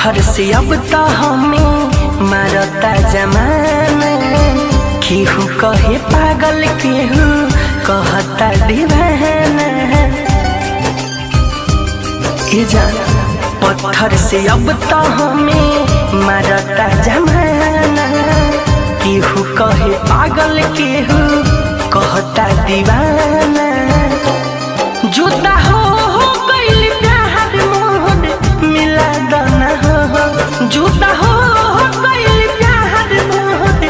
पत्थर से अब तो हमें मारता जमाना। केहू कहे पागल केहू कहता दीवाना। ए जान पत्थर से अब तो हमें मारता जमाना। केहू कहे पागल केहू कहता दीवाना। जुदा हो गइल प्यार मोहन मिला दाना हो। जुदा हो गइल प्यार मोहन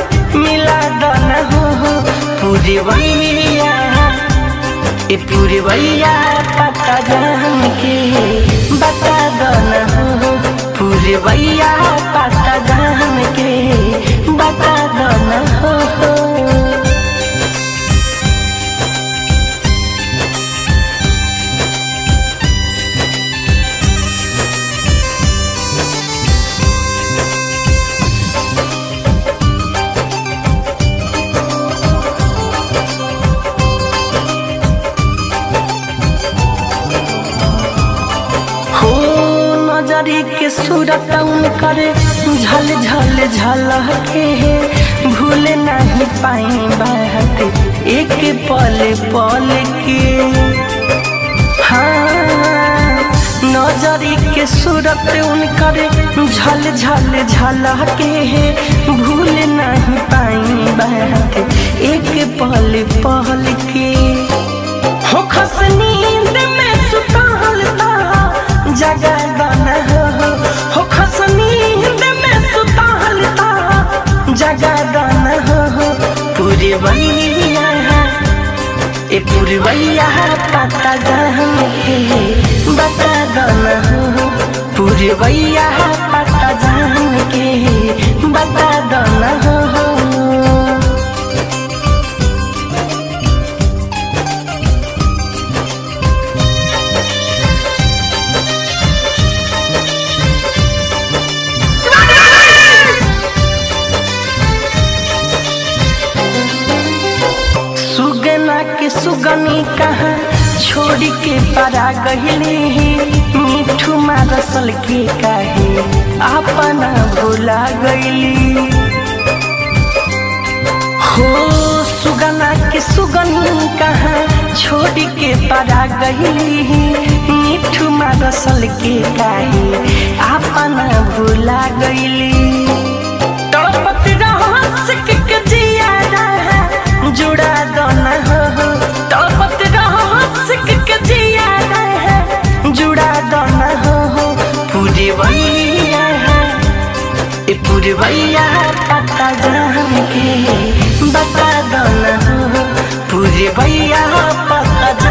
मिला दाना हो। पूरे भैया ए पूरे भैया पता जान के बता दाना हो। पूरे भैया पता जान के बता दाना हो। नजरी के सूरत करे झल झल झलके भूल नहीं पाई बात एक पल पल के। हाँ नजरी के सूरत करे झल झल झलके भूल नहीं पाई बात एक पल पल के। हो खस नींद में सुतालता जगा दाना हो। खस नींद में सुतालता जगा दाना हो। पूरे भैया ए पूरे भैया पता जान के बता दाना हो। पूरे भैया पता जान के बता दाना हो। के सुगनी कहाँ छोड़ के परा गईली। मिठू मारसल के काहे अपना भुला गईली हो। सुगना के सुगनी कहाँ छोड़ के परा गईली। मिठू मारसल के काहे अपना भुला गईली। तड़पत रहस के जिया जुड़ा दाना हो। तड़पत रहस के जिया जुड़ा दाना हो। पूरे भैया ए पूरे भैया पता जान के बता दाना हो। पूरे भैया